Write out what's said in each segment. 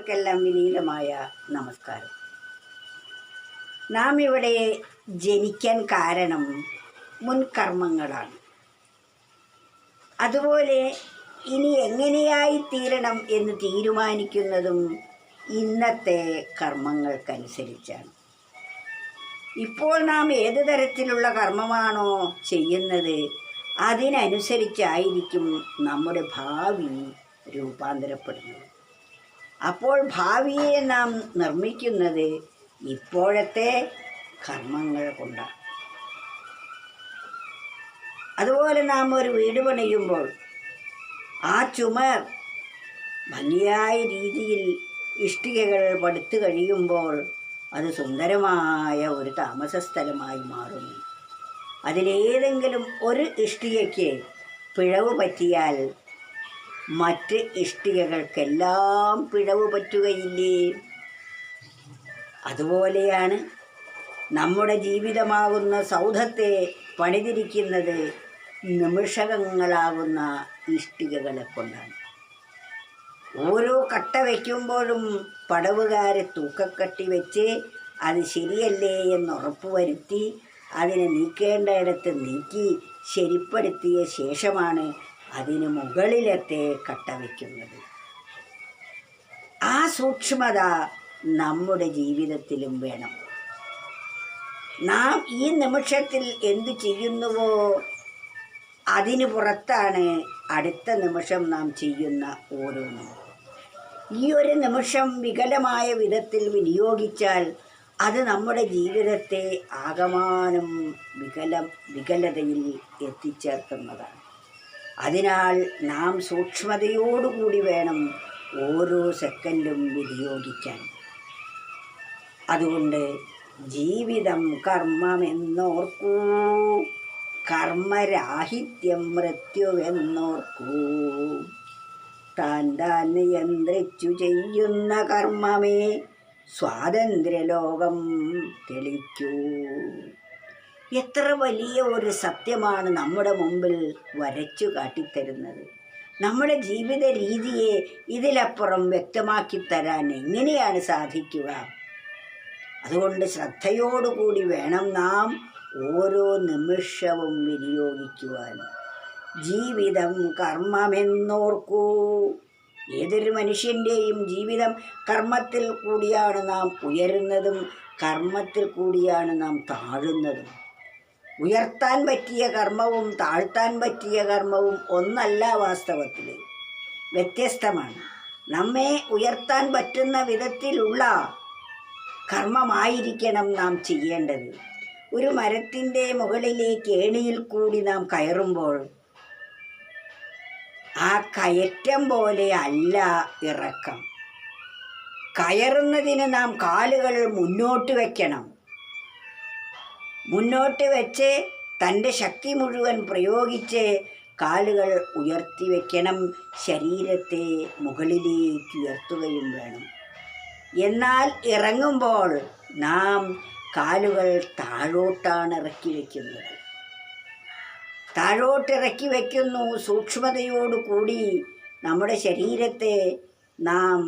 പ്രേക്ഷകർക്കെല്ലാം വിനീതമായ നമസ്കാരം. നാം ഇവിടെ ജനിക്കാൻ കാരണം മുൻകർമ്മങ്ങളാണ്. അതുപോലെ ഇനി എങ്ങനെയായി തീരണം എന്ന് തീരുമാനിക്കുന്നതും ഇന്നത്തെ കർമ്മങ്ങൾക്കനുസരിച്ചാണ്. ഇപ്പോൾ നാം ഏത് തരത്തിലുള്ള കർമ്മമാണോ ചെയ്യുന്നത് അതിനനുസരിച്ചായിരിക്കും നമ്മുടെ ഭാവി രൂപാന്തരപ്പെടുന്നത്. അപ്പോൾ ഭാവിയെ നാം നിർമ്മിക്കുന്നത് ഇപ്പോഴത്തെ കർമ്മങ്ങൾ കൊണ്ടാണ്. അതുപോലെ നാം ഒരു വീട് പണിയുമ്പോൾ ആ ചുമർ ഭംഗിയായ രീതിയിൽ ഇഷ്ടികകൾ പടുത്തു കഴിയുമ്പോൾ അത് സുന്ദരമായ ഒരു താമസ സ്ഥലമായി മാറുന്നു. അതിലേതെങ്കിലും ഒരു ഇഷ്ടികയ്ക്ക് പിഴവ് പറ്റിയാൽ മറ്റ് ഇഷ്ടികകൾക്കെല്ലാം പിഴവ് പറ്റുകയില്ലേ? അതുപോലെയാണ് നമ്മുടെ ജീവിതമാകുന്ന സൗധത്തെ പണിതിരിക്കുന്നത് നിമിഷകങ്ങളാകുന്ന ഇഷ്ടികകളെ കൊണ്ടാണ്. ഓരോ കട്ട വയ്ക്കുമ്പോഴും പടവുകാരെ തൂക്കക്കട്ടി വെച്ച് അത് ശരിയല്ലേ എന്ന് ഉറപ്പുവരുത്തി അതിനെ നീക്കേണ്ടയിടത്ത് നീക്കി ശരിപ്പെടുത്തിയ ശേഷമാണ് അതിന് മുകളിലത്തെ കട്ട വയ്ക്കുന്നത്. ആ സൂക്ഷ്മത നമ്മുടെ ജീവിതത്തിലും വേണം. നാം ഈ നിമിഷത്തിൽ എന്തു ചെയ്യുന്നുവോ അതിന് പുറത്താണ് അടുത്ത നിമിഷം നാം ചെയ്യുന്ന ഓരോന്നും. ഈ ഒരു നിമിഷം വികലമായ വിധത്തിൽ വിനിയോഗിച്ചാൽ അത് നമ്മുടെ ജീവിതത്തെ ആകമാനം വികലതയിൽ എത്തിച്ചേർക്കുന്നതാണ്. അതിനാൽ നാം സൂക്ഷ്മതയോടുകൂടി വേണം ഓരോ സെക്കൻഡും വിനിയോഗിക്കാൻ. അതുകൊണ്ട് ജീവിതം കർമ്മമെന്നോർക്കൂ, കർമ്മരാഹിത്യം മൃത്യുവെന്നോർക്കൂ, താൻ താൻ നിയന്ത്രിച്ചു ചെയ്യുന്ന കർമ്മമേ സ്വാതന്ത്ര്യലോകം തെളിക്കൂ. എത്ര വലിയ ഒരു സത്യമാണ് നമ്മുടെ മുമ്പിൽ വരച്ചു കാട്ടിത്തരുന്നത്. നമ്മുടെ ജീവിത രീതിയെ ഇതിലപ്പുറം വ്യക്തമാക്കി തരാൻ എങ്ങനെയാണ് സാധിക്കുക? അതുകൊണ്ട് ശ്രദ്ധയോടുകൂടി വേണം നാം ഓരോ നിമിഷവും വിനിയോഗിക്കുവാൻ. ജീവിതം കർമ്മമെന്നോർക്കൂ. ഏതൊരു മനുഷ്യൻ്റെയും ജീവിതം കർമ്മത്തിൽ കൂടിയാണ് നാം ഉയരുന്നതും കർമ്മത്തിൽ കൂടിയാണ് നാം താഴുന്നതും. ഉയർത്താൻ പറ്റിയ കർമ്മവും താഴ്ത്താൻ പറ്റിയ കർമ്മവും ഒന്നല്ല, വാസ്തവത്തിൽ വ്യത്യസ്തമാണ്. നമ്മെ ഉയർത്താൻ പറ്റുന്ന വിധത്തിലുള്ള കർമ്മമായിരിക്കണം നാം ചെയ്യേണ്ടത്. ഒരു മരത്തിൻ്റെ മുകളിലേക്ക് ഏണിയിൽ കൂടി നാം കയറുമ്പോൾ ആ കയറ്റം പോലെ അല്ല ഇറക്കം. കയറുന്നതിന് നാം കാലുകൾ മുന്നോട്ട് വയ്ക്കണം. മുന്നോട്ട് വെച്ച് തൻ്റെ ശക്തി മുഴുവൻ പ്രയോഗിച്ച് കാലുകൾ ഉയർത്തി വയ്ക്കണം. ശരീരത്തെ മുകളിലേക്ക് ഉയർത്തുകയും വേണം. എന്നാൽ ഇറങ്ങുമ്പോൾ നാം കാലുകൾ താഴോട്ടാണ് ഇറക്കി വയ്ക്കുന്നത്. താഴോട്ടിറക്കി വയ്ക്കുന്നു. സൂക്ഷ്മതയോടുകൂടി നമ്മുടെ ശരീരത്തെ നാം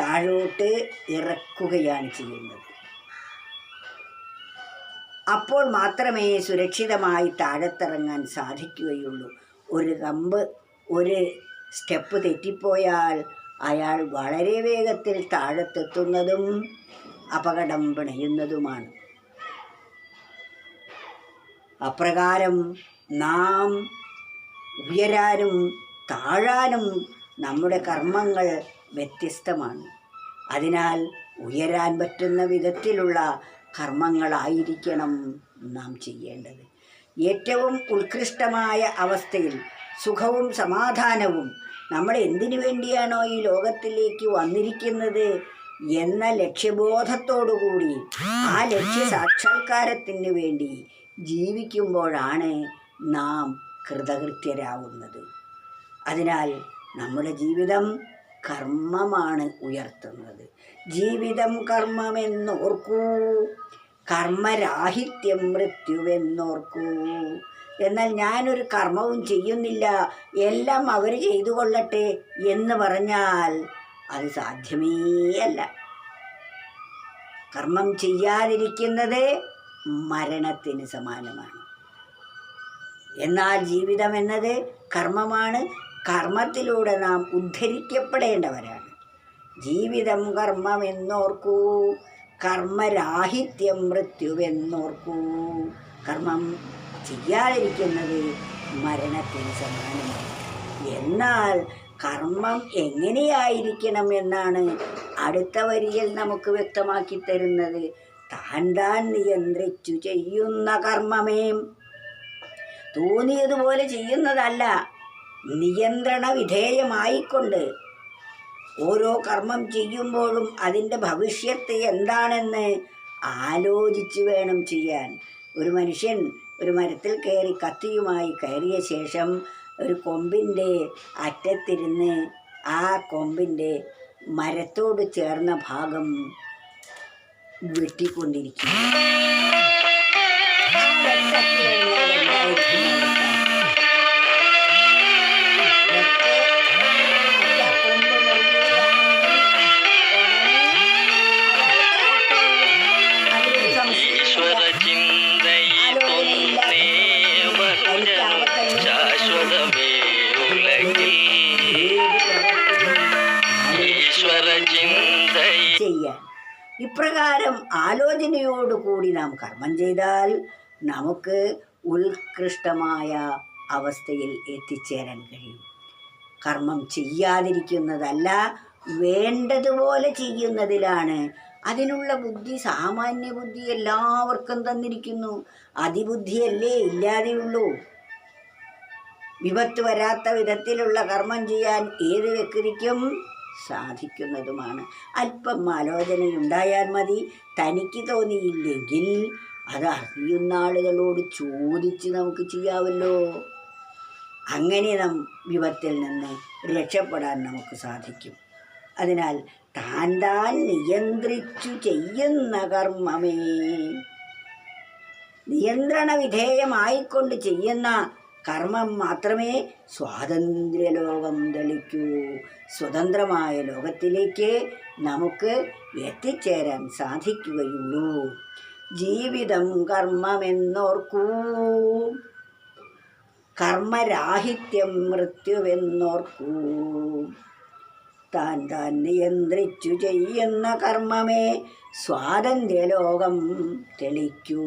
താഴോട്ട് ഇറക്കുകയാണ് ചെയ്യുന്നത്. അപ്പോൾ മാത്രമേ സുരക്ഷിതമായി താഴത്തിറങ്ങാൻ സാധിക്കുകയുള്ളൂ. ഒരു സ്റ്റെപ്പ് തെറ്റിപ്പോയാൽ അയാൾ വളരെ വേഗത്തിൽ താഴത്തെത്തുന്നതും അപകടം പിണയുന്നതുമാണ്. അപ്രകാരം നാം ഉയരാനും താഴാനും നമ്മുടെ കർമ്മങ്ങൾ വ്യത്യസ്തമാണ്. അതിനാൽ ഉയരാൻ പറ്റുന്ന വിധത്തിലുള്ള കർമ്മങ്ങളായിരിക്കണം നാം ചെയ്യേണ്ടത്. ഏറ്റവും ഉത്കൃഷ്ടമായ അവസ്ഥയിൽ സുഖവും സമാധാനവും നമ്മൾ എന്തിനു വേണ്ടിയാണോ ഈ ലോകത്തിലേക്ക് വന്നിരിക്കുന്നത് എന്ന ലക്ഷ്യബോധത്തോടുകൂടി ആ ലക്ഷ്യ സാക്ഷാത്കാരത്തിന് വേണ്ടി ജീവിക്കുമ്പോഴാണ് നാം കൃതകൃത്യരാകുന്നത്. അതിനാൽ നമ്മുടെ ജീവിതം കർമ്മമാണ് ഉയർത്തുന്നത്. ജീവിതം കർമ്മമെന്നോർക്കൂ, കർമ്മരാഹിത്യം മൃത്യുവെന്നോർക്കൂ, എന്നാൽ ഞാനൊരു കർമ്മവും ചെയ്യുന്നില്ല, എല്ലാം അവർ ചെയ്തു കൊള്ളട്ടെ എന്ന് പറഞ്ഞാൽ അത് സാധ്യമേ അല്ല. കർമ്മം ചെയ്യാതിരിക്കുന്നത് മരണത്തിന് സമാനമാണ്. എന്നാൽ ജീവിതം എന്നത് കർമ്മമാണ്. കർമ്മത്തിലൂടെ നാം ഉദ്ധരിക്കപ്പെടേണ്ടവരാണ്. ജീവിതം കർമ്മമെന്നോർക്കൂ, കർമ്മരാഹിത്യം മൃത്യുവെന്നോർക്കൂ. കർമ്മം ചെയ്യാതിരിക്കുന്നത് മരണത്തിന് സമാനമാണ്. എന്നാൽ കർമ്മം എങ്ങനെയായിരിക്കണം എന്നാണ് അടുത്ത വരിയിൽ നമുക്ക് വ്യക്തമാക്കി തരുന്നത്. താൻ താൻ നിയന്ത്രിച്ചു ചെയ്യുന്ന കർമ്മമേ, തോന്നിയതുപോലെ ചെയ്യുന്നതല്ല, നിയന്ത്രണ വിധേയമായിക്കൊണ്ട് ഓരോ കർമ്മം ചെയ്യുമ്പോഴും അതിൻ്റെ ഭവിഷ്യത്ത് എന്താണെന്ന് ആലോചിച്ച് വേണം ചെയ്യാൻ. ഒരു മനുഷ്യൻ ഒരു മരത്തിൽ കയറി കത്തിയുമായി കയറിയ ശേഷം ഒരു കൊമ്പിൻ്റെ അറ്റത്തിരുന്ന് ആ കൊമ്പിൻ്റെ മരത്തോട് ചേർന്ന ഭാഗം വെട്ടിക്കൊണ്ടിരിക്കുന്നു. ചെയ്യാൻ ഇപ്രകാരം ആലോചനയോടുകൂടി നാം കർമ്മം ചെയ്താൽ നമുക്ക് ഉത്കൃഷ്ടമായ അവസ്ഥയിൽ എത്തിച്ചേരാൻ കഴിയും. കർമ്മം ചെയ്യാതിരിക്കുന്നതല്ല, വേണ്ടതുപോലെ ചെയ്യുന്നതിലാണ്. അതിനുള്ള ബുദ്ധി, സാമാന്യ ബുദ്ധി എല്ലാവർക്കും തന്നിരിക്കുന്നു. അതിബുദ്ധിയല്ലേ ഇല്ലാതെയുള്ളൂ. വിപത്ത് വരാത്ത വിധത്തിലുള്ള കർമ്മം ചെയ്യാൻ ഏത് വ്യക്തിക്കും സാധിക്കുന്നതുമാണ്. അല്പം ആലോചനയുണ്ടായാൽ മതി. തനിക്ക് തോന്നിയില്ലെങ്കിൽ അത് അറിയുന്ന ആളുകളോട് ചോദിച്ച് നമുക്ക് ചെയ്യാമല്ലോ. അങ്ങനെ നാം വിപത്തിൽ നിന്ന് രക്ഷപ്പെടാൻ നമുക്ക് സാധിക്കും. അതിനാൽ താൻ താൻ നിയന്ത്രിച്ചു ചെയ്യുന്ന കർമ്മമേ, നിയന്ത്രണ വിധേയമായിക്കൊണ്ട് ചെയ്യുന്ന കർമ്മം മാത്രമേ സ്വാതന്ത്ര്യലോകം തെളിക്കൂ. സ്വതന്ത്രമായ ലോകത്തിലേക്ക് നമുക്ക് എത്തിച്ചേരാൻ സാധിക്കുകയുള്ളൂ. ജീവിതം കർമ്മമെന്നോർക്കൂ, കർമ്മരാഹിത്യം മൃത്യുവെന്നോർക്കൂ. താൻ താൻ നിയന്ത്രിച്ചു ചെയ്യുന്ന കർമ്മമേ സ്വാതന്ത്ര്യലോകം തെളിക്കൂ.